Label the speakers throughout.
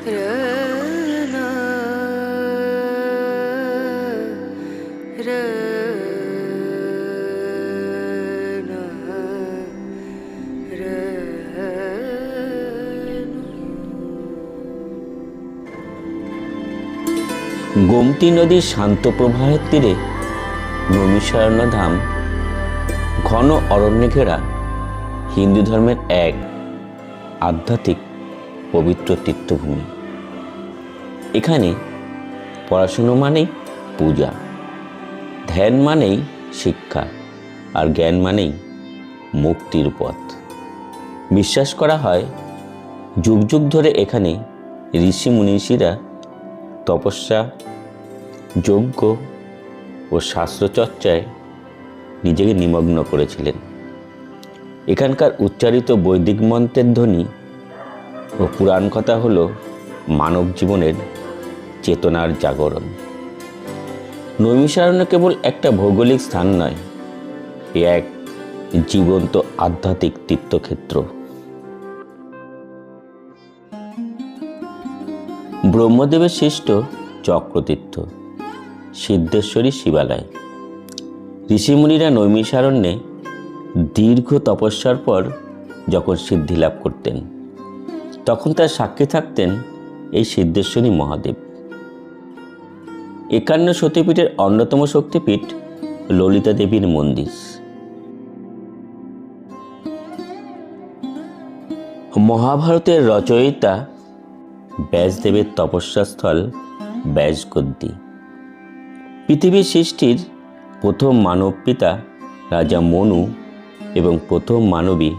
Speaker 1: গোমতী নদীর শান্ত প্রবাহের তীরে নৈমিষারণ্য ধাম ঘন অরণ্যে ঘেরা হিন্দু ধর্মের এক আধ্যাত্মিক পবিত্র তীর্থভূমি। এখানে পড়াশুনো মানেই পূজা, ধ্যান মানেই শিক্ষা, আর জ্ঞান মানেই মুক্তির পথ। বিশ্বাস করা হয় যুগ যুগ ধরে এখানে ঋষি মুনীষীরা তপস্যা, যজ্ঞ ও শাস্ত্রচর্চায় নিজেকে নিমগ্ন করেছিলেন। এখানকার উচ্চারিত বৈদিক মন্ত্রের ধ্বনি ও পুরাণ কথা হল মানব জীবনের চেতনার জাগরণ। নৈমিষারণ্য কেবল একটা ভৌগোলিক স্থান নয়, এ এক জীবন্ত আধ্যাত্মিক তীর্থক্ষেত্র। ব্রহ্মদেবের সৃষ্ট চক্রতীর্থ, সিদ্ধেশ্বরী শিবালয়। ঋষিমুনিরা নৈমিষারণ্যে দীর্ঘ তপস্যার পর যখন সিদ্ধি লাভ করতেন, তখন তার সাক্ষী থাকতেন এই সিদ্ধেশ্বরী মহাদেব। 51 সতীপীঠের অন্যতম শক্তিপীঠ ললিতা দেবীর মন্দির। মহাভারতের রচয়িতা ব্যাসদেবের তপস্যাস্থল ব্যাসগদ্দি। পৃথিবীর সৃষ্টির প্রথম মানব পিতা রাজা মনু এবং প্রথম মানবী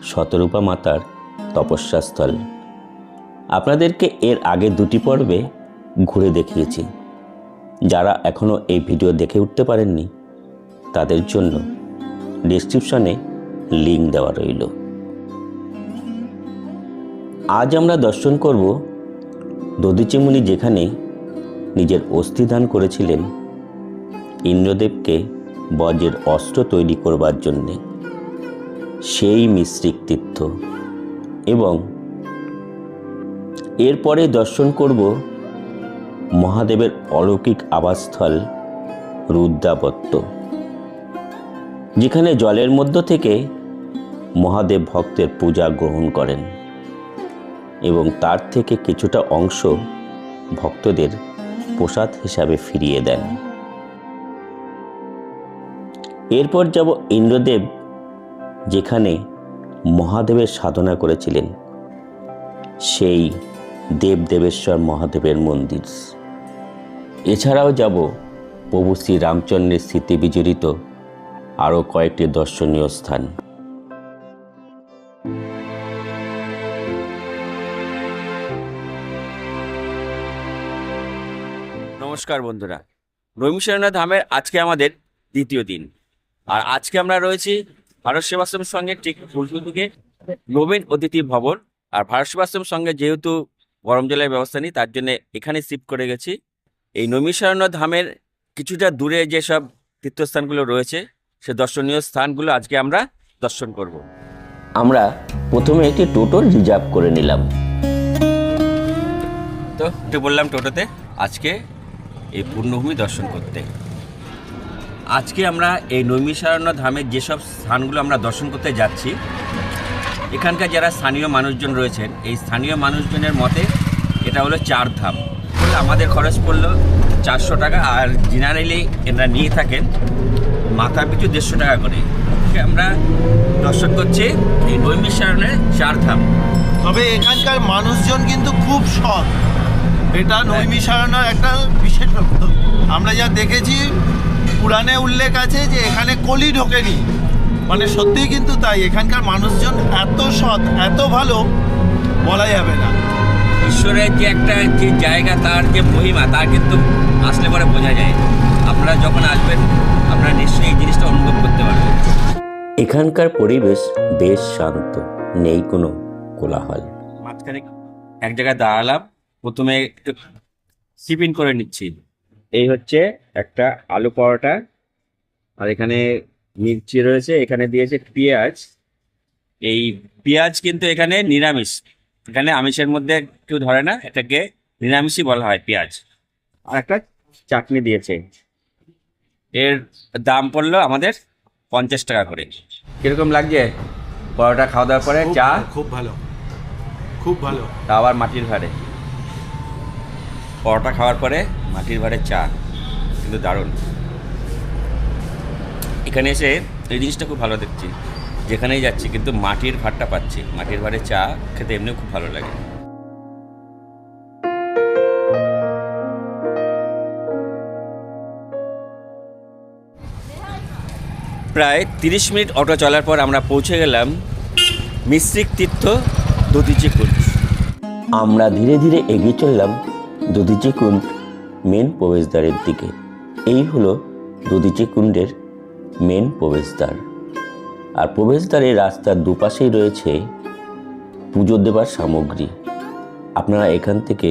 Speaker 1: শতরূপা মাতার তপস্যাস্থল। আপনাদেরকে এর আগে 2টি পর্বে ঘুরে দেখিয়েছি। যারা এখনও এই ভিডিও দেখে উঠতে পারেননি, তাদের জন্য ডেসক্রিপশনে লিঙ্ক দেওয়া রইল। আজ আমরা দর্শন করব দধিচি মুনি যেখানে নিজের অস্থিদান করেছিলেন ইন্দ্রদেবকে বজ্রের অস্ত্র তৈরি করবার জন্যে, সেই মিশ্রিক তীর্থ। এবং এরপরে দর্শন করব মহাদেবের অলৌকিক আবাসস্থল রুদ্রাবত্ত, যেখানে জলের মধ্য থেকে মহাদেব ভক্তের পূজা গ্রহণ করেন এবং তার থেকে কিছুটা অংশ ভক্তদের প্রসাদ হিসাবে ফিরিয়ে দেন। এরপর যাব ইন্দ্রদেব যেখানে মহাদেবের সাধনা করেছিলেন, সেই দেবদেবেশ্বর মহাদেবের মন্দির। এছাড়াও যাব প্রভু শ্রী রামচন্দ্রের স্মৃতি বিজড়িত আরও কয়েকটি দর্শনীয় স্থান।
Speaker 2: নমস্কার বন্ধুরা, নৈমিষারণ্য ধামের আজকে আমাদের দ্বিতীয় দিন। আর আজকে আমরা রয়েছি ভারত সেবাশ্রমের সঙ্গে ঠিক উল্টো দিকে নবীন অতিথি ভবন। আর ভারত সেবাশ্রমের সঙ্গে যেহেতু গরম জলের ব্যবস্থা নেই, তার জন্য এখানে শিফট করে গেছি। এই নৈমিষারণ্য ধামের কিছুটা দূরে যেসব তীর্থস্থানগুলো রয়েছে, সে দর্শনীয় স্থানগুলো আজকে আমরা দর্শন করব।
Speaker 1: আমরা প্রথমে একটি টোটো রিজার্ভ করে নিলাম।
Speaker 2: তো একটু বললাম টোটোতে আজকে এই পূর্ণভূমি দর্শন করতে। আজকে আমরা এই নৈমিষারণ্য ধামের যেসব স্থানগুলো আমরা দর্শন করতে যাচ্ছি, এখানকার যারা স্থানীয় মানুষজন রয়েছেন, এই স্থানীয় মানুষজনের মতে এটা হলো 4 ধাম। বলে আমাদের খরচ পড়লো 400 টাকা, আর জেনারেলি এরা নিয়ে থাকেন মাথা পিছু 150 টাকা করে। আমরা দর্শন করছি এই নৈমিষারণ্যের 4 ধাম।
Speaker 3: তবে এখানকার মানুষজন কিন্তু খুব সৎ, এটা নৈমিষারণ্যের একটা বিশেষত্ব। আমরা যা দেখেছি পুরাণে উল্লেখ আছে যে এখানে কলি ঢোকেনি, মানে সত্যিই কিন্তু তাই। এখানকার মানুষজন এত সৎ, এত ভালো, বলা যাবে না।
Speaker 2: ঈশ্বরের যে একটা যে জায়গা, তার যে মহিমা, তা কিন্তু আসলে পরে বোঝা যায়। আপনারা যখন আসবেন আপনারা নিশ্চয়ই এই জিনিসটা অনুভব করতে পারবেন।
Speaker 1: এখানকার পরিবেশ বেশ শান্ত, নেই কোনো কোলাহল।
Speaker 2: মাঝখানে এক জায়গায় দাঁড়ালাম, প্রথমে একটু টিফিন করে নিচ্ছি। এই হচ্ছে একটা আলু পরোটা, আর এখানে মির্চি রয়েছে, এখানে দিয়েছে পেঁয়াজ। এই পেঁয়াজ কিন্তু এখানে নিরামিষ, এখানে আমিষের মধ্যে কেউ ধরে না, এটাকে নিরামিষই বলা হয়, পেঁয়াজ। আর একটা চাটনি দিয়েছে, এর দাম পড়লো আমাদের 50 টাকা করে। কিরকম লাগছে পরোটা খাওয়া দাওয়ার পরে? চা
Speaker 3: খুব ভালো, খুব ভালো।
Speaker 2: তা আবার মাটির ভাঁড়ে, পরোটা খাওয়ার পরে মাটির ভাঁড়ে চা, কিন্তু দারুণ। এখানে এসে এই জিনিসটা খুব ভালো দেখছি, যেখানেই যাচ্ছি কিন্তু মাটির ভাঁড়টা পাচ্ছি। মাটির ভাঁড়ে চা খেতে এমনিও খুব ভালো লাগে। প্রায় 30 মিনিট অটো চলার পর আমরা পৌঁছে গেলাম মিশ্রিক তীর্থ দধিচি কুণ্ড।
Speaker 1: আমরা ধীরে ধীরে এগিয়ে চললাম দধিচি কুণ্ড মেন প্রবেশদ্বারের দিকে। এই হলো দধিচি কুণ্ডের মেন প্রবেশদ্বার। আর প্রবেশদ্বারের রাস্তার দুপাশেই রয়েছে পুজো দেবার সামগ্রী। আপনারা এখান থেকে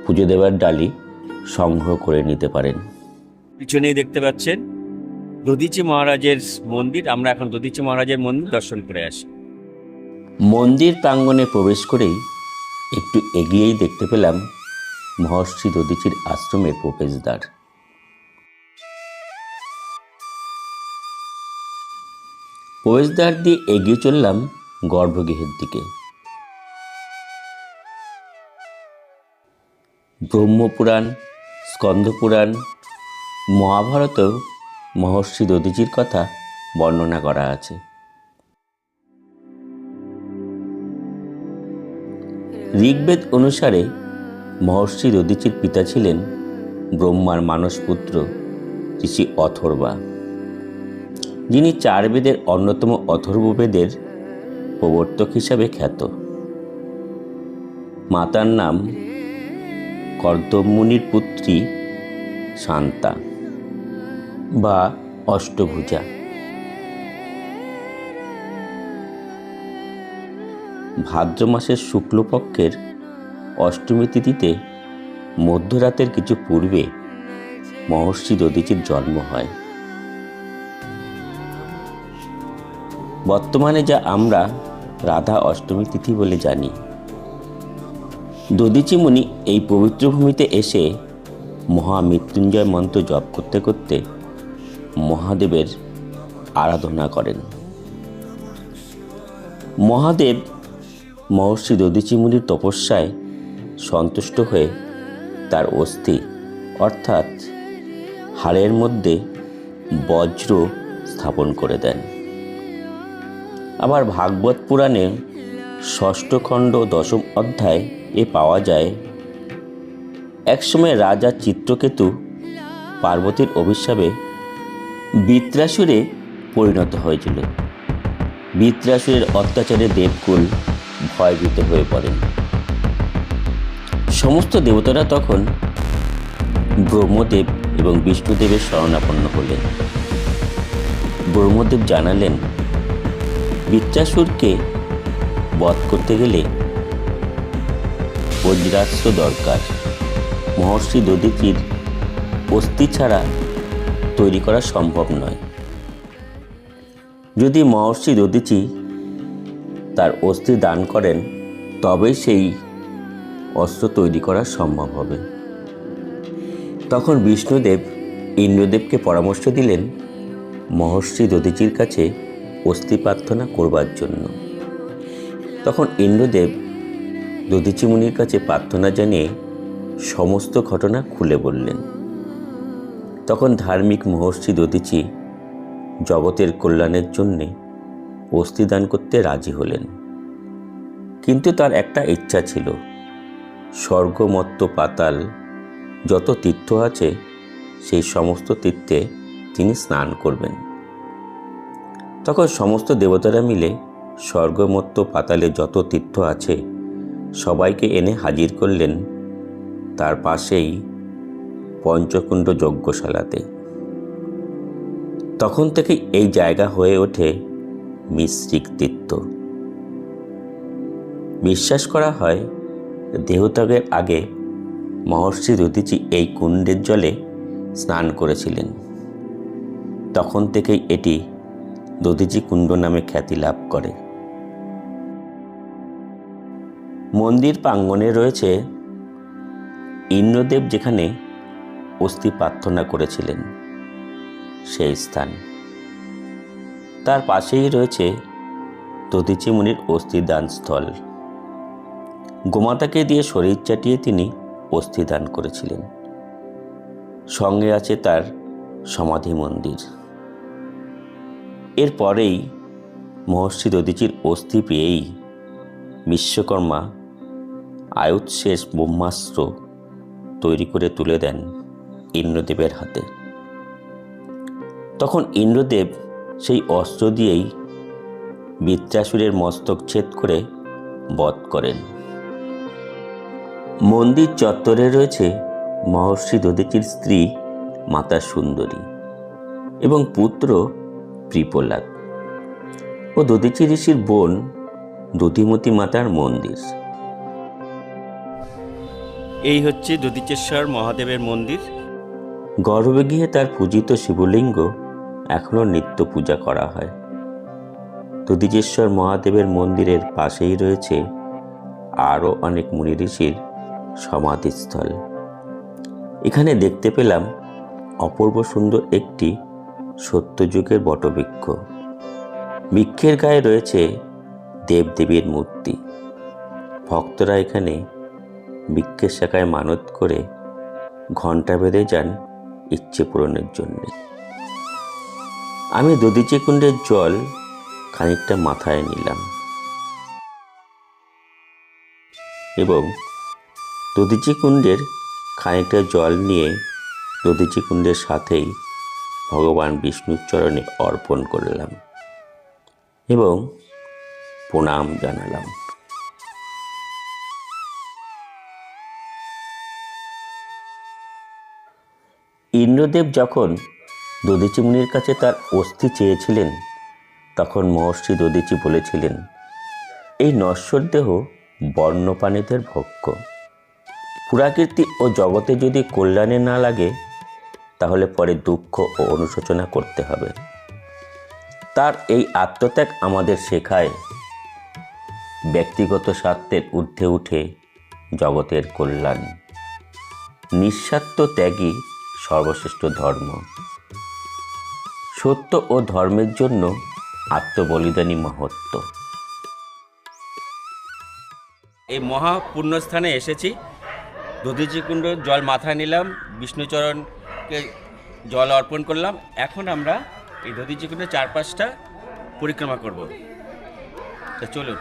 Speaker 1: পুজো দেবার ডালি সংগ্রহ করে নিতে পারেন।
Speaker 2: পিছনেই দেখতে পাচ্ছেন দধিচি মহারাজের মন্দির। আমরা এখন দধিচি মহারাজের মন্দির দর্শন করে আসি।
Speaker 1: মন্দির প্রাঙ্গণে প্রবেশ করেই একটু এগিয়েই দেখতে পেলাম মহর্ষি দধিচির আশ্রমের প্রবেশদ্বার। প্রবেশদ্বার দিয়ে এগিয়ে চললাম গর্ভগৃহের দিকে। ব্রহ্মপুরাণ, স্কন্দপুরাণ, মহাভারতেও মহর্ষি দধিচির কথা বর্ণনা করা আছে। ঋগ্বেদ অনুসারে মহর্ষি দধিচির পিতা ছিলেন ব্রহ্মার মানসপুত্র ঋষি অথর্বা, যিনি 4 বেদের অন্যতম অথর্ববেদের প্রবর্তক হিসাবে খ্যাত। মাতার নাম কর্দমমুনির পুত্রী শান্তা বা অষ্টভুজা। ভাদ্র মাসের শুক্লপক্ষের অষ্টমী তিথিতে মধ্যরাতের কিছু পূর্বে মহর্ষি দধিচির জন্ম হয়। বর্তমানে যা আমরা রাধা অষ্টমী তিথি বলে জানি। দধিচি মুনি এই পবিত্র ভূমিতে এসে মহামৃত্যুঞ্জয় মন্ত্র জপ করতে করতে মহাদেবের আরাধনা করেন। মহাদেব মহর্ষি দধিচি মুনির তপস্যায় সন্তুষ্ট হয়ে তার অস্থি অর্থাৎ হাড়ের মধ্যে বজ্র স্থাপন করে দেন। আবার ভাগবত পুরাণে 6ষ্ঠ খণ্ড 10ম অধ্যায় এ পাওয়া যায়, একসময় রাজা চিত্রকেতু পার্বতীর অভিশাপে বৃত্রাসুরে পরিণত হয়েছিল। বৃত্রাসুরের অত্যাচারে দেবকুল ভয়ভীত হয়ে পড়েন। সমস্ত দেবতারা তখন ব্রহ্মদেব এবং বিষ্ণুদেবের শরণাপন্ন হলেন। ব্রহ্মদেব জানালেন, বৃত্রাসুরকে বধ করতে গেলে বজ্রাস্ত্র দরকার। মহর্ষি দধিচির অস্থি ছাড়া তৈরি করা সম্ভব নয়। যদি মহর্ষি দধিচি তার অস্থি দান করেন তবেই সেই অস্ত্র তৈরি করা সম্ভব হবে। তখন বিষ্ণুদেব ইন্দ্রদেবকে পরামর্শ দিলেন মহর্ষি দধিচির কাছে অস্থি প্রার্থনা করবার জন্য। তখন ইন্দ্রদেব দধিচি মুনির কাছে প্রার্থনা জানিয়ে সমস্ত ঘটনা খুলে বললেন। তখন ধার্মিক মহর্ষি দধিচি জগতের কল্যাণের জন্যে অস্থি দান করতে রাজি হলেন। কিন্তু তার একটা ইচ্ছা ছিল, স্বর্গ মর্ত্য পাতাল যত তীর্থ আছে সেই সমস্ত তীর্থে তিনি স্নান করবেন। তখন সমস্ত দেবতারা মিলে স্বর্গ মর্ত্য পাতালে যত তীর্থ আছে সবাইকে এনে হাজির করলেন তার পাশেই পঞ্চকুণ্ড যজ্ঞশালাতে। তখন থেকে এই জায়গা হয়ে ওঠে মিশ্রিক তীর্থ। বিশ্বাস করা হয় দেহত্যাগের আগে মহর্ষি দধিচি এই কুণ্ডের জলে স্নান করেছিলেন। তখন থেকেই এটি দধিচি কুণ্ড নামে খ্যাতি লাভ করে। মন্দির প্রাঙ্গণে রয়েছে ইন্দ্রদেব যেখানে অস্থি প্রার্থনা করেছিলেন সেই স্থান। তার পাশেই রয়েছে দধিচি মুনির অস্থিদান স্থল। গোমাতাকে দিয়ে শরীর চাটিয়ে তিনি অস্থিদান করেছিলেন। সঙ্গে আছে তার সমাধি মন্দির। এরপরেই মহর্ষি দধিচির অস্থি পেয়েই বিশ্বকর্মা আয়ুধশেষ ব্রহ্মাস্ত্র তৈরি করে তুলে দেন ইন্দ্রদেবের হাতে। তখন ইন্দ্রদেব সেই অস্ত্র দিয়েই বৃত্রাসুরের মস্তক ছেদ করে বধ করেন। মন্দির চত্বরে রয়েছে মহর্ষি দধিচির স্ত্রী মাতা সুন্দরী এবং পুত্র ত্রিপ্রহ্লাদ ও দধিচি ঋষির বোন দধিমতি মাতার মন্দির।
Speaker 2: এই হচ্ছে দধিচেশ্বর মহাদেবের মন্দির।
Speaker 1: গর্ভে গিয়ে তার পূজিত শিবলিঙ্গ এখনও নিত্য পূজা করা হয়। দধিচেশ্বর মহাদেবের মন্দিরের পাশেই রয়েছে আরও অনেক মুনি ঋষির সমাধিস্থল। এখানে দেখতে পেলাম অপূর্ব সুন্দর একটি সত্যযুগের বটবৃক্ষ। বৃক্ষের গায়ে রয়েছে দেবদেবীর মূর্তি। ভক্তরা এখানে বৃক্ষের শাখায় মানত করে ঘণ্টা বেঁধে যান ইচ্ছে পূরণের জন্য। আমি দধিচি কুণ্ডের জল খানিকটা মাথায় নিলাম এবং দধিচি কুণ্ডের খানিকটা জল নিয়ে দধিচি কুণ্ডের সাথেই ভগবান বিষ্ণুর চরণে অর্পণ করলাম এবং প্রণাম জানালাম। ইন্দ্রদেব যখন দধিচি মুনির কাছে তার অস্থি চেয়েছিলেন তখন মহর্ষি দধিচি বলেছিলেন, এই নশ্বর দেহ বন্যপ্রাণীদের ভক্ষ। পুরাকীর্তি ও জগতে যদি কল্যাণে না লাগে তাহলে পরে দুঃখ ও অনুশোচনা করতে হবে। তার এই আত্মত্যাগ আমাদের শেখায় ব্যক্তিগত স্বার্থের ঊর্ধ্বে উঠে জগতের কল্যাণ। নিঃস্বার্থ ত্যাগই সর্বশ্রেষ্ঠ ধর্ম। সত্য ও ধর্মের জন্য আত্মবলিদানী মহত্ব।
Speaker 2: এই মহা পুণ্যস্থানে এসেছি। দধিচি কুণ্ড জল মাথায় নিলাম, বিষ্ণুচরণকে জল অর্পণ করলাম। এখন আমরা এই দধিচি কুণ্ডের চারপাশটা পরিক্রমা করব। তা চলুন।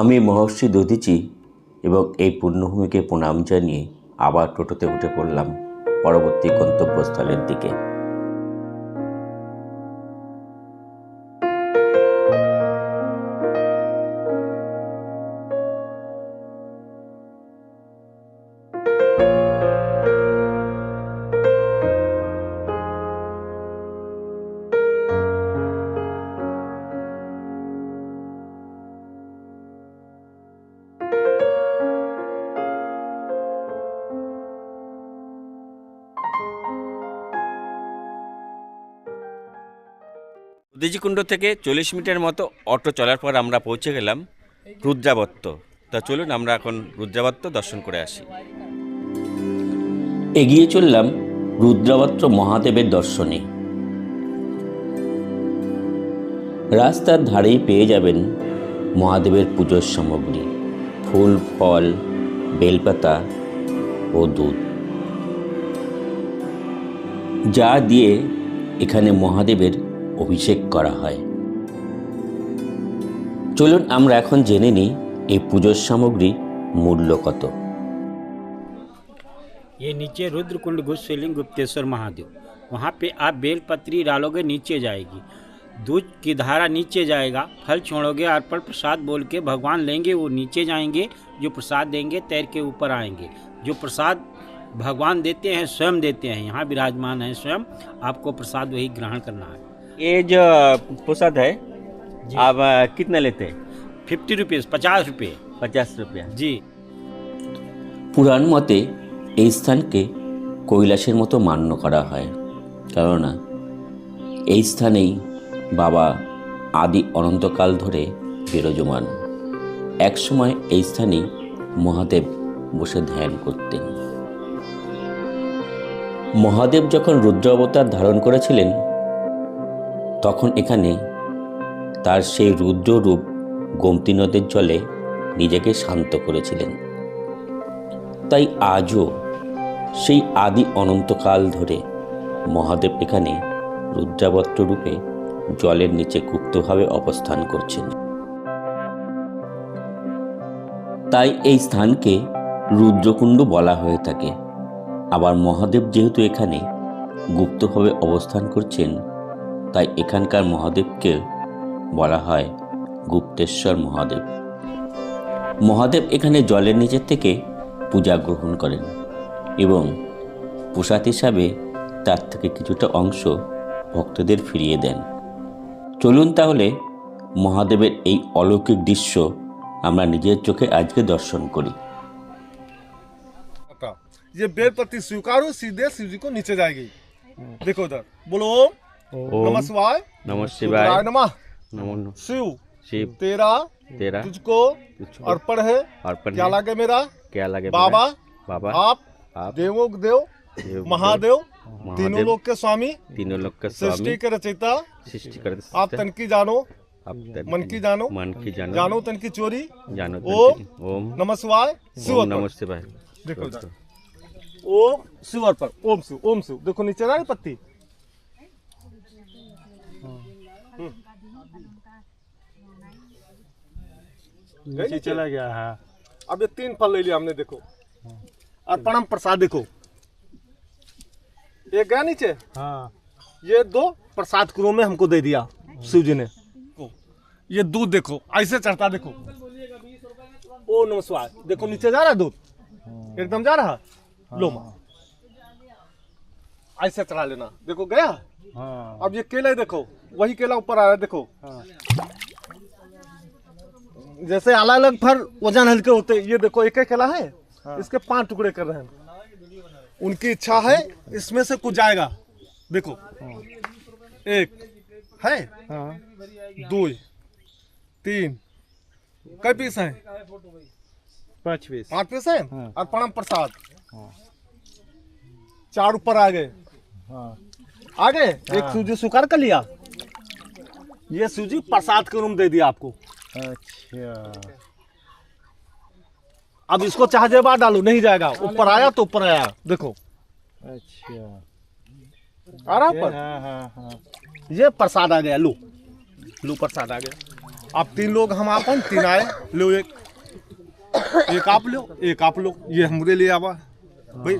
Speaker 1: আমি মহর্ষি দধিচি এবং এই পুণ্যভূমিকে প্রণাম জানিয়ে আবার টোটোতে উঠে পড়লাম পরবর্তী গন্তব্যস্থলের দিকে।
Speaker 2: দধিচি কুণ্ড থেকে 40 মিনিটের মতো অটো চলার পর আমরা পৌঁছে গেলাম রুদ্রাবত্ত। তা চলুন আমরা এখন রুদ্রাবত্ত দর্শন করে আসি।
Speaker 1: এগিয়ে চললাম রুদ্রাবত্ত মহাদেবের দর্শনে। রাস্তার ধারেই পেয়ে যাবেন মহাদেবের পুজোর সামগ্রী, ফুল, ফল, বেলপাতা ও দুধ, যা দিয়ে এখানে মহাদেবের অভিষেক করা হয়। চলুন আমরা এখন জেনে নিই এই পুজোর সামগ্রী মূল্য কত।
Speaker 4: ये नीचे रुद्रकुंड गुप्त शिवलिंग गुप्तेश्वर महादेव, वहाँ पे आप बेलपत्री डालोगे नीचे जाएगी। दूध की धारा नीचे जाएगा, फल छोड़ोगे अर्पण प्रसाद बोल के भगवान लेंगे, वो नीचे जाएंगे, जो प्रसाद देंगे तैर के ऊपर आएंगे। जो प्रसाद भगवान देते हैं स्वयं देते हैं, यहाँ विराजमान है स्वयं, आपको प्रसाद वही ग्रहण करना है।
Speaker 2: ये जो प्रसाद है आप कितना लेते हैं?
Speaker 4: 50 रुपीज़, 50 रुपये
Speaker 2: 50 रुपया।
Speaker 4: जी।
Speaker 1: পুরাণ মতে এই স্থানকে কৈলাসের মতো মান্য করা হয়, কেননা এই স্থানেই বাবা আদি অনন্তকাল ধরে বিরাজমান। একসময় এই স্থানেই মহাদেব বসে ধ্যান করতেন। মহাদেব যখন রুদ্র অবতার ধারণ করেছিলেন তখন এখানে তার সেই রুদ্র রূপ গোমতী নদের জলে নিজেকে শান্ত করেছিলেন। তাই আজও সেই আদি অনন্তকাল ধরে মহাদেব এখানে রুদ্রাবত্র রূপে জলের নিচে গুপ্তভাবে অবস্থান করছেন। তাই এই স্থানকে রুদ্রকুণ্ড বলা হয়ে থাকে। আবার মহাদেব যেহেতু এখানে গুপ্তভাবে অবস্থান করছেন, তাই এখানকার মহাদেবকে বলা হয় গুপ্তেশ্বর মহাদেব। মহাদেব এখানে জলের নিচের থেকে পূজা গ্রহণ করেন এবং প্রসাদ হিসাবে তার থেকে কিছুটা অংশ ভক্তদের ফিরিয়ে দেন। চলুন তাহলে মহাদেবের এই অলৌকিক দৃশ্য আমরা নিজের চোখে আজকে দর্শন করি।
Speaker 5: ये बेलपत्ती स्वीकारो, सीधे शिव जी को नीचे जाएगी। देखो उधर, बोलो ओम नमः शिवाय,
Speaker 2: नमः शिवाय,
Speaker 5: नमः।
Speaker 2: नमो
Speaker 5: शिव
Speaker 2: शिव
Speaker 5: तेरा
Speaker 2: तेरा
Speaker 5: तुझको अर्पण है।
Speaker 2: अर्पण
Speaker 5: क्या
Speaker 2: है।
Speaker 5: लागे मेरा?
Speaker 2: क्या लगे
Speaker 5: बाबा
Speaker 2: बाबा
Speaker 5: आप
Speaker 2: आप
Speaker 5: देवों के देव
Speaker 2: देव
Speaker 5: महादेव
Speaker 2: महादेव,
Speaker 5: तीनों लोग के स्वामी,
Speaker 2: तीनों लोग का
Speaker 5: सृष्टि
Speaker 2: स्वामी,
Speaker 5: के रचयिता,
Speaker 2: सृष्टि करते
Speaker 5: आप तन की जानो,
Speaker 2: आप
Speaker 5: मन की जानो,
Speaker 2: मन की जानो,
Speaker 5: जानो तन की चोरी।
Speaker 2: जानो
Speaker 5: ओम
Speaker 2: ओम
Speaker 5: नमः शिवाय, शिव
Speaker 2: ओम
Speaker 5: अर्पण।
Speaker 2: नमः शिवाय।
Speaker 5: देखो इधर, ओम शिव अर्पण, ओम शिव, ओम शिव। देखो नीचे ना पत्ती, नीचे चला गया है। अब ये 3 फल ले लिया हमने, देखो अर्पणम प्रसाद। देखो ये गया नीचे, हाँ। ये 2 प्रसाद क्रोम में हमको दे दिया शिव जी ने। ये दूध देखो ऐसे चढ़ता, देखो ओ नमः शिवाय। देखो नीचे जा रहा है दूध, एकदम जा रहा। लो माँ ऐसे चढ़ा लेना, देखो गया। हाँ। अब ये केले देखो, वही केला ऊपर आ रहा है, देखो। हाँ। जैसे अलग अलग फल वजन हल्के होते, ये देखो एक केला है। हाँ। इसके 5 टुकड़े कर रहे हैं। उनकी इच्छा है इसमें से कुछ जाएगा। देखो 1 है, 2 3 कई पीस हैं? 5 पीस है। अर्पणम प्रसाद 4 ऊपर आ गए। आगे एक सूजी स्वीकार कर लिया, ये सूजी प्रसाद के रूम दे दिया आपको। अच्छा, अब इसको चाहे जेबा डालो, नहीं जाएगा। ऊपर आया तो ऊपर आया, देखो। अच्छा, आ रहा पर। ये प्रसाद आ गया, लो लो प्रसाद आ गया। अब 3 लोग हम आपन, 3 आए, लो एक आप लो, एक आप लो। ये हमरे लिए आवा भाई,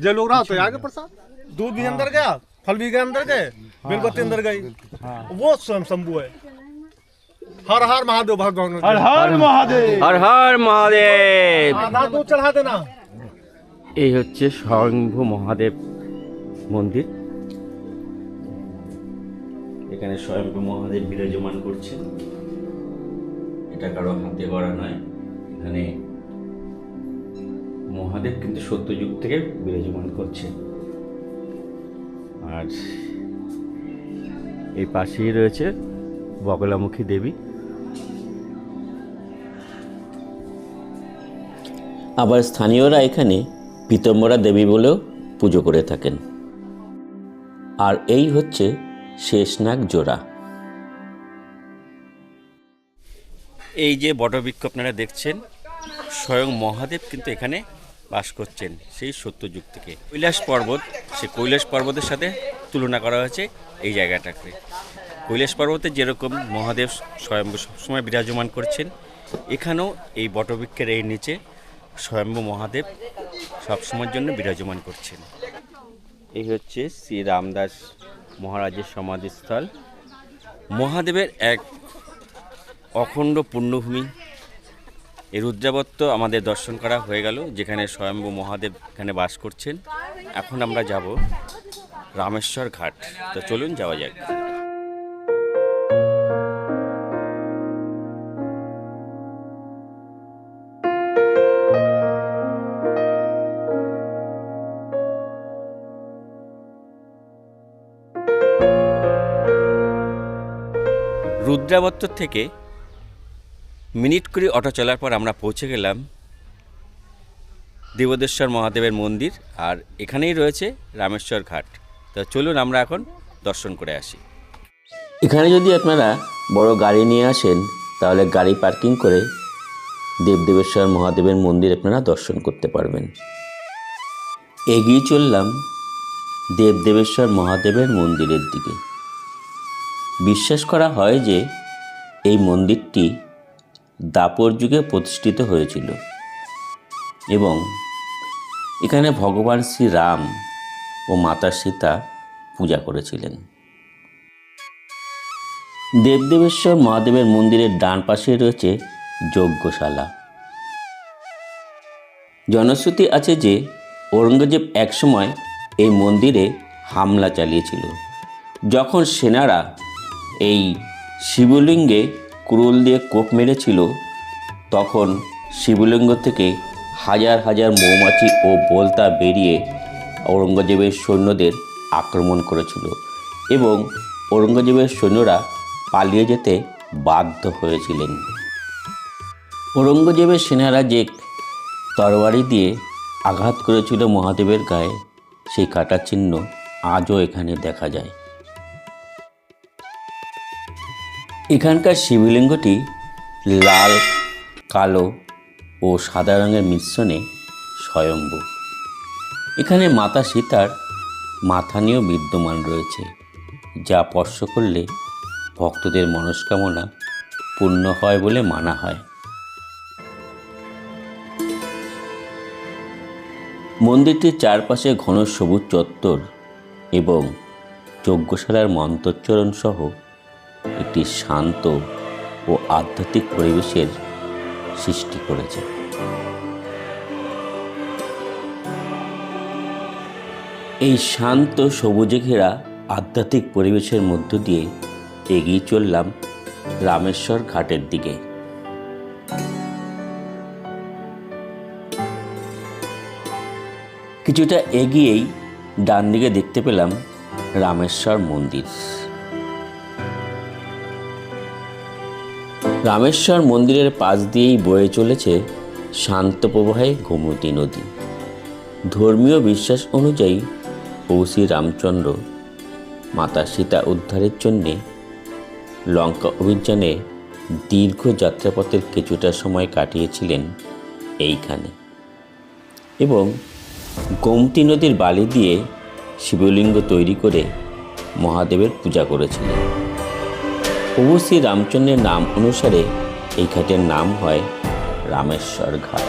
Speaker 5: जो लोग रहा तो आगे प्रसाद। दूध भी अंदर गया, फल भी गए अंदर गए, बेलपत्ती अंदर गई। वो स्वयं शंभु है। हर हर महादेव भगवान, हर हर महादेव,
Speaker 2: हर हर महादेव।
Speaker 5: आधा दूध चढ़ा देना।
Speaker 2: এই হচ্ছে স্বয়ম্ভু মহাদেব মন্দির।
Speaker 1: এখানে স্বয়ম্ভু মহাদেব বিরাজমান করছেন। এটা কারো হাতে গড়া নয়, এখানে মহাদেব কিন্তু সত্যযুগ থেকে বিরাজমান করছেন।
Speaker 2: আর এই পাশেই রয়েছে বগলামুখী দেবী।
Speaker 1: আবার স্থানীয়রা এখানে পীতম্বরা দেবী বলেও পুজো করে থাকেন। আর এই হচ্ছে শেষনাগ জোড়া।
Speaker 2: এই যে বটবৃক্ষ আপনারা দেখছেন, স্বয়ং মহাদেব কিন্তু এখানে বাস করছেন সেই সত্যযুগ থেকে। কৈলাস পর্বত, সে কৈলাস পর্বতের সাথে তুলনা করা হয়েছে এই জায়গাটাকে। কৈলাস পর্বতে যেরকম মহাদেব স্বয়ম্ভু সবসময় বিরাজমান করছেন, এখানেও এই বটবৃক্ষের এই নিচে স্বয়ম্ভু মহাদেব সবসময়ের জন্য বিরাজমান করছেন। এই হচ্ছে শ্রী রামদাস মহারাজের সমাধিস্থল। মহাদেবের এক অখণ্ড পুণ্যভূমি। এই রুদ্রাবত্য আমাদের দর্শন করা হয়ে গেল, যেখানে স্বয়ম্ভু মহাদেব এখানে বাস করছেন। এখন আমরা যাব রামেশ্বর ঘাট। তো চলুন যাওয়া যাক। রুদ্রাবত্তর থেকে মিনিট করে অটো চলার পর আমরা পৌঁছে গেলাম দেবদেশ্বর মহাদেবের মন্দির, আর এখানেই রয়েছে রামেশ্বর ঘাট। তো চলুন আমরা এখন দর্শন করে আসি।
Speaker 1: এখানে যদি আপনারা বড় গাড়ি নিয়ে আসেন তাহলে গাড়ি পার্কিং করে দেবদেবেশ্বর মহাদেবের মন্দির আপনারা দর্শন করতে পারবেন। এগিয়ে চললাম দেবদেবেশ্বর মহাদেবের মন্দিরের দিকে। বিশ্বাস করা হয় যে এই মন্দিরটি দ্বাপর যুগে প্রতিষ্ঠিত হয়েছিল এবং এখানে ভগবান শ্রীরাম ও মাতা সীতা পূজা করেছিলেন। দেবদেবেশ্বর মহাদেবের মন্দিরের ডান পাশে রয়েছে যজ্ঞশালা। জনশ্রুতি আছে যে ঔরঙ্গজেব একসময় এই মন্দিরে হামলা চালিয়েছিল। যখন সেনারা এই শিবলিঙ্গে কুড়ুল দিয়ে কোপ মেরেছিল, তখন শিবলিঙ্গ থেকে হাজার হাজার মৌমাছি ও বোলতা বেরিয়ে ঔরঙ্গজেবের সৈন্যদের আক্রমণ করেছিল এবং ঔরঙ্গজেবের সৈন্যরা পালিয়ে যেতে বাধ্য হয়েছিলেন। ঔরঙ্গজেবের সেনারা যে তরবারি দিয়ে আঘাত করেছিল মহাদেবের গায়ে, সেই কাটা চিহ্ন আজও এখানে দেখা যায়। এখানকার শিবলিঙ্গটি লাল, কালো ও সাদা রঙের মিশ্রণে স্বয়ম্ভু। এখানে মাতা সীতার মাথানিও বিদ্যমান রয়েছে, যা স্পর্শ করলে ভক্তদের মনস্কামনা পূর্ণ হয় বলে মানা হয়। মন্দিরটির চারপাশে ঘন সবুজ চত্বর এবং যজ্ঞশালার মন্ত্রোচ্চারণ সহ একটি শান্ত ও আধ্যাত্মিক পরিবেশের সৃষ্টি করেছে। এই শান্ত সবুজে ঘেরা আধ্যাত্মিক পরিবেশের মধ্য দিয়ে এগিয়ে চললাম রামেশ্বর ঘাটের দিকে। কিছুটা এগিয়েই ডান দিকে দেখতে পেলাম রামেশ্বর মন্দির। রামেশ্বর মন্দিরের পাশ দিয়েই বয়ে চলেছে শান্ত প্রবাহে গোমতী নদী। ধর্মীয় বিশ্বাস অনুযায়ী প্রভু শ্রী রামচন্দ্র মাতা সীতা উদ্ধারের জন্যে লঙ্কা অভিযানে দীর্ঘ যাত্রাপথের কিছুটা সময় কাটিয়েছিলেন এইখানে এবং গোমতী নদীর বালি দিয়ে শিবলিঙ্গ তৈরি করে মহাদেবের পূজা করেছিলেন। প্রভু শ্রী রামচন্দ্রের নাম অনুসারে এই ঘাটের নাম হয় রামেশ্বর ঘাট।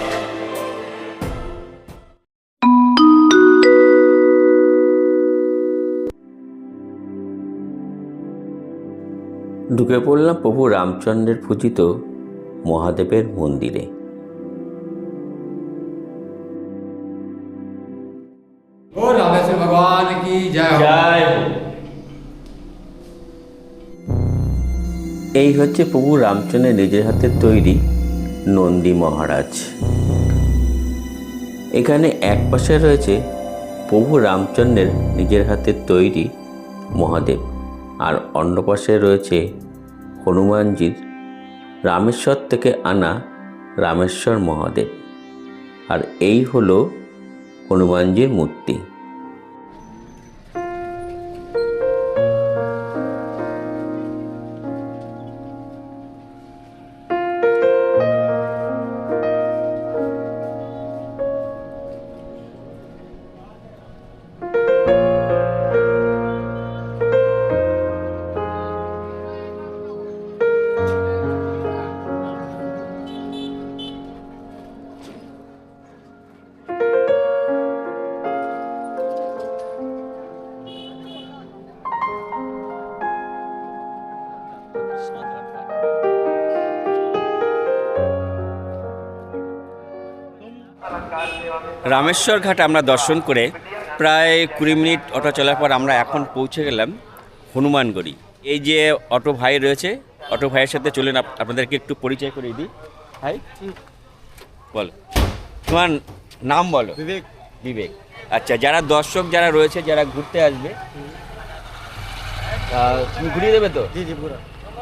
Speaker 1: ঢুকে পড়লাম প্রভু রামচন্দ্রের পূজিত মহাদেবের মন্দিরে।
Speaker 6: ओ रामेश्वर भगवान की जय हो।
Speaker 1: এই হচ্ছে প্রভু রামচন্দ্রের নিজের হাতে তৈরি নন্দী মহারাজ। এখানে এক পাশে রয়েছে প্রভু রামচন্দ্রের নিজের হাতে তৈরি মহাদেব, আর অন্য পাশে রয়েছে হনুমানজির রামেশ্বর থেকে আনা রামেশ্বর মহাদেব, আর এই হলো হনুমানজির মূর্তি।
Speaker 2: রামেশ্বর ঘাট আমরা দর্শন করে প্রায় 20 মিনিট অটো চলার পর আমরা এখন পৌঁছে গেলাম হনুমানগড়ি। এই যে অটো ভাই রয়েছে, অটো ভাইয়ের সাথে চলেন আপনাদেরকে একটু পরিচয় করে দিই। ভাই বল, তোমার নাম বলো।
Speaker 5: विवेक
Speaker 2: বিবেক। আচ্ছা, যারা দর্শক যারা রয়েছে, যারা ঘুরতে আসবে, তুমি ঘুরিয়ে দেবে তো?
Speaker 5: जी जी पूरा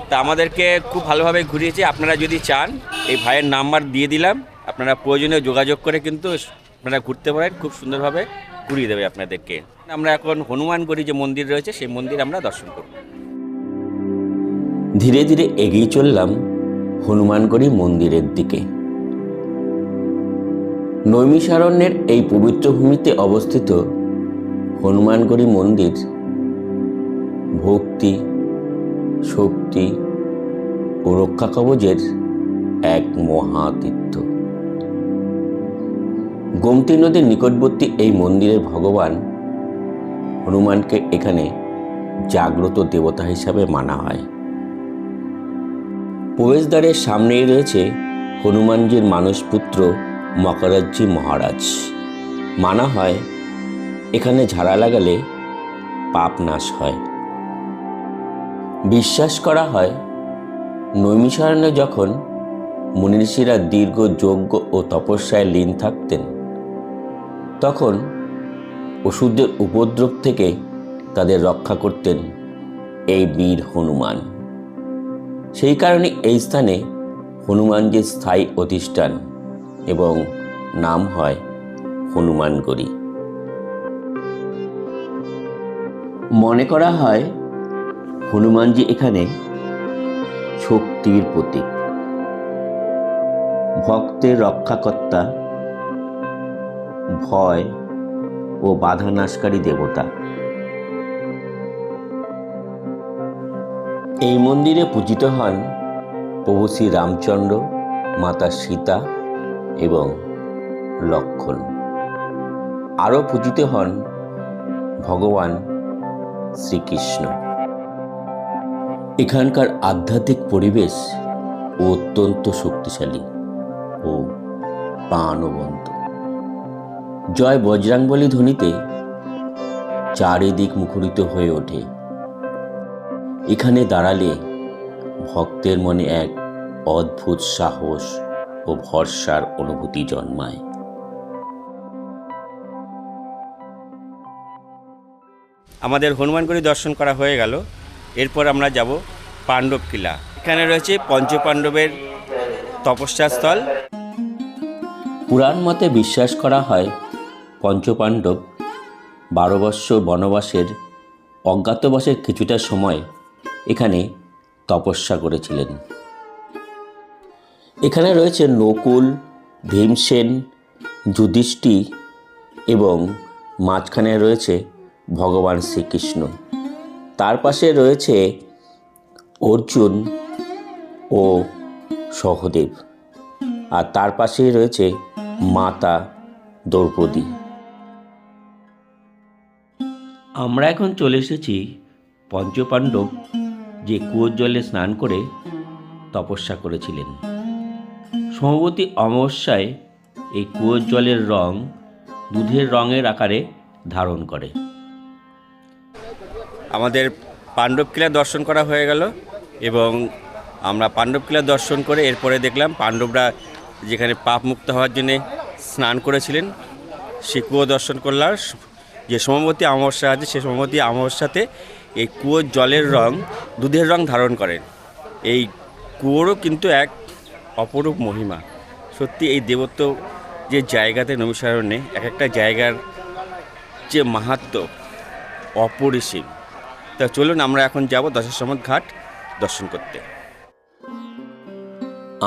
Speaker 2: তা আমাদেরকে খুব ভালোভাবে ঘুরিয়েছে। আপনারা যদি চান, এই ভাইয়ের নাম্বার দিয়ে দিলাম, আপনারা প্রয়োজনে যোগাযোগ করে কিন্তু আপনারা ঘুরতে পারেন, খুব সুন্দরভাবে ঘুরিয়ে দেবে আপনাদেরকে। আমরা এখন হনুমানগড়ি যে মন্দির রয়েছে সেই মন্দির আমরা দর্শন করব।
Speaker 1: ধীরে ধীরে এগিয়ে চললাম হনুমানগড়ি মন্দিরের দিকে। নৈমিষারণ্যের এই পবিত্র ভূমিতে অবস্থিত হনুমানগড়ি মন্দির ভক্তি, শক্তি ও রক্ষা কবচের এক মহাতীর্থ। গোমতী নদীর নিকটবর্তী এই মন্দিরের ভগবান হনুমানকে এখানে জাগ্রত দেবতা হিসাবে মানা হয়। প্রবেশদ্বারের সামনেই রয়েছে হনুমানজির মানসপুত্র মকরাজি মহারাজ। মানা হয় এখানে ঝাড়া লাগালে পাপ নাশ হয়। বিশ্বাস করা হয় নৈমিষারণ্যে যখন মুনিঋষিরা দীর্ঘ যজ্ঞ ও তপস্যায় লীন থাকতেন, তখন অসুরদের উপদ্রব থেকে তাদের রক্ষা করতেন এই বীর হনুমান। সেই কারণে এই স্থানে হনুমানজির স্থায়ী অধিষ্ঠান এবং নাম হয় হনুমানগড়ি। মনে করা হয় হনুমানজি এখানে শক্তির প্রতীক, ভক্তের রক্ষাকর্তা, ভয় ও বাধা নাশকারী দেবতা। এই মন্দিরে পূজিত হন প্রভু শ্রী রামচন্দ্র, মাতা সীতা এবং লক্ষ্মণ। আরও পূজিত হন ভগবান শ্রীকৃষ্ণ। এখানকার আধ্যাত্মিক পরিবেশ অত্যন্ত শক্তিশালী ও প্রাণবন্ত। জয় বজরাঙ্গবলী ধ্বনিতে চারিদিক মুখরিত হয়ে ওঠে। এখানে দাঁড়ালে ভক্তের মনে এক অদ্ভুত সাহস ও ভরসার অনুভূতি জন্মায়।
Speaker 2: আমাদের হনুমানগড়ি দর্শন করা হয়ে গেল। এরপর আমরা যাব পাণ্ডব কিলা। এখানে রয়েছে পঞ্চপাণ্ডবের তপস্যাস্থল।
Speaker 1: পুরাণ মতে বিশ্বাস করা হয় পঞ্চপাণ্ডব 12 বৎসর বনবাসের অজ্ঞাতবাসের কিছুটা সময় এখানে তপস্যা করেছিলেন। এখানে রয়েছে নকুল, ভীমসেন, যুধিষ্ঠির এবং মাঝখানে রয়েছে ভগবান শ্রীকৃষ্ণ। তার পাশে রয়েছে অর্জুন ও সহদেব, আর তার পাশেই রয়েছে মাতা দ্রৌপদী। আমরা এখন চলে এসেছি পঞ্চপাণ্ডব যে কুয়োর জলে স্নান করে তপস্যা করেছিলেন। সম্ভবতী অমাবস্যায় এই কুয়োর জলের রং দুধের রঙের আকারে ধারণ করে।
Speaker 2: আমাদের পাণ্ডবকিলা দর্শন করা হয়ে গেল এবং আমরা পাণ্ডবকিলা দর্শন করে এরপরে দেখলাম পাণ্ডবরা যেখানে পাপ মুক্ত হওয়ার জন্যে স্নান করেছিলেন সে কুয়ো দর্শন করলাম। যে সোমবতী অমাবস্যা আছে সে সোমবতী অমাবস্যাতে এই কুয়োর জলের রং দুধের রং ধারণ করেন। এই কুয়োরও কিন্তু এক অপরূপ মহিমা। সত্যি এই দেবত্ব যে জায়গাতে নৈমিষারণ্যে এক একটা জায়গার যে মাহাত্ম্য অপরিসীম। তা চলুন আমরা এখন যাব দশাশ্বমেধ ঘাট দর্শন করতে।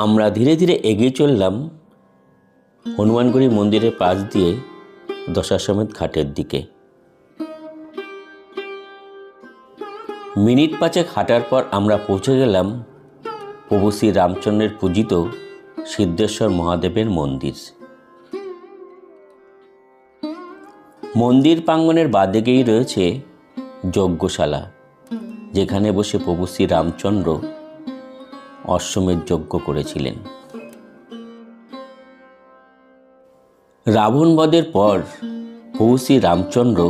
Speaker 1: আমরা ধীরে ধীরে এগিয়ে চললাম হনুমানগড়ি মন্দিরের পাশ দিয়ে দশাশ্বমেধ ঘাটের দিকে। মিনিট 5 হাঁটার পর আমরা পৌঁছে গেলাম প্রভু শ্রী রামচন্দ্রের পূজিত সিদ্ধেশ্বর মহাদেবের মন্দির। মন্দির প্রাঙ্গণের বাদিকেই রয়েছে যজ্ঞশালা, যেখানে বসে প্রভু শ্রী রামচন্দ্র অশ্বমেধ যজ্ঞ করেছিলেন। রাবণ বধের পর প্রভু শ্রী রামচন্দ্র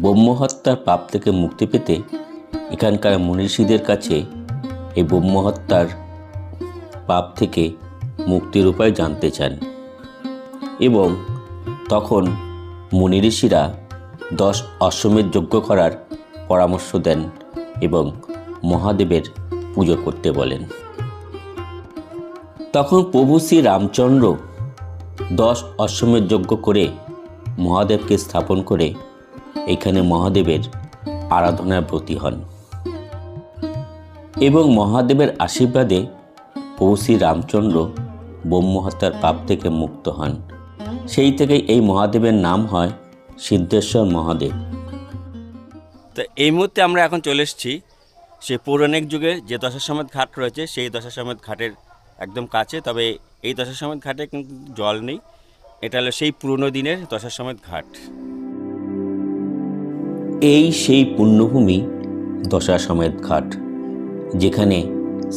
Speaker 1: ব্রহ্মহত্যার পাপ থেকে মুক্তি পেতে এখানকার মনীষীদের কাছে এই ব্রহ্মহত্যার পাপ থেকে মুক্তির উপায় জানতে চান এবং তখন মুনি ঋষিরা 10 অশ্বমেধ যজ্ঞ করার পরামর্শ দেন এবং মহাদেবের পুজো করতে বলেন। তখন প্রভু শ্রী রামচন্দ্র 10 অশ্বমেধ যজ্ঞ করে মহাদেবকে স্থাপন করে এখানে মহাদেবের আরাধনায় ব্রতী হন এবং মহাদেবের আশীর্বাদে প্রভু শ্রী রামচন্দ্র ব্রহ্মহত্যার পাপ থেকে মুক্ত হন। সেই থেকেই এই মহাদেবের নাম হয় সিদ্ধেশ্বর মহাদেব।
Speaker 2: তো এই মুহূর্তে আমরা এখন চলে এসেছি সেই পৌরাণিক যুগে যে দশাশ্বমেধ ঘাট রয়েছে সেই দশাশ্বমেধ ঘাটের একদম কাছে। তবে এই দশাশ্বমেধ ঘাটে কিন্তু জল নেই, এটা হলো সেই পুরনো দিনের দশাশ্বমেধ ঘাট।
Speaker 1: এই সেই পুণ্যভূমি দশাশ্বমেধ ঘাট, যেখানে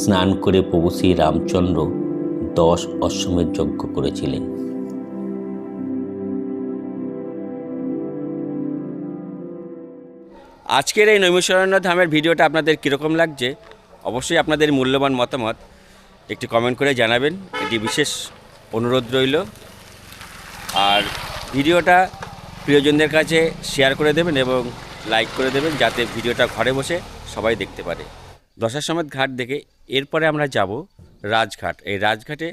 Speaker 1: স্নান করে প্রভু শ্রী রামচন্দ্র 10 অশ্বমেধ যজ্ঞ করেছিলেন।
Speaker 2: আজকের এই নৈমিষারণ্য ধামের ভিডিওটা আপনাদের কীরকম লাগছে অবশ্যই আপনাদের মূল্যবান মতামত একটি কমেন্ট করে জানাবেন, এটি বিশেষ অনুরোধ রইল। আর ভিডিওটা প্রিয়জনদের কাছে শেয়ার করে দেবেন এবং লাইক করে দেবেন, যাতে ভিডিওটা ঘরে বসে সবাই দেখতে পারে। দশাশ্বমেধ ঘাট দেখে এরপরে আমরা যাব রাজঘাট। এই রাজঘাটে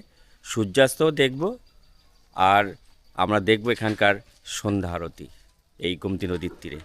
Speaker 2: সূর্যাস্তও দেখব আর আমরা দেখব এখানকার সন্ধ্যা আরতি এই গোমতী নদীর তীরে।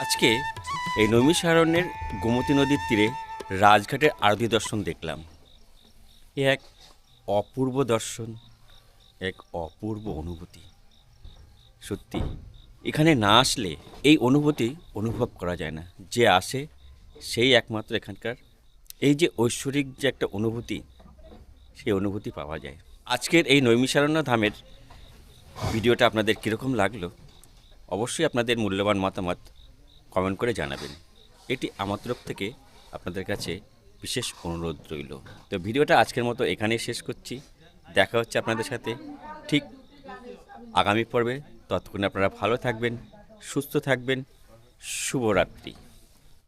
Speaker 2: আজকে এই নৈমিষারণ্যের গোমতী নদীর তীরে রাজঘাটের আরতি দর্শন দেখলাম। এ এক অপূর্ব দর্শন, এক অপূর্ব অনুভূতি। সত্যি এখানে না আসলে এই অনুভূতি অনুভব করা যায় না। যে আসে সেই একমাত্র এখানকার এই যে ঐশ্বরিক যে একটা অনুভূতি, সেই অনুভূতি পাওয়া যায়। আজকের এই নৈমিষারণ্য ধামের ভিডিওটা আপনাদের কীরকম লাগলো অবশ্যই আপনাদের মূল্যবান মতামত কমেন্ট করে জানাবেন। এটি আমার তরফ থেকে আপনাদের কাছে বিশেষ অনুরোধ রইল। তো ভিডিওটা আজকের মতো এখানেই শেষ করছি। দেখা হচ্ছে আপনাদের সাথে ঠিক আগামী পর্বে। ততক্ষণ আপনারা ভালো থাকবেন, সুস্থ থাকবেন। শুভরাত্রি।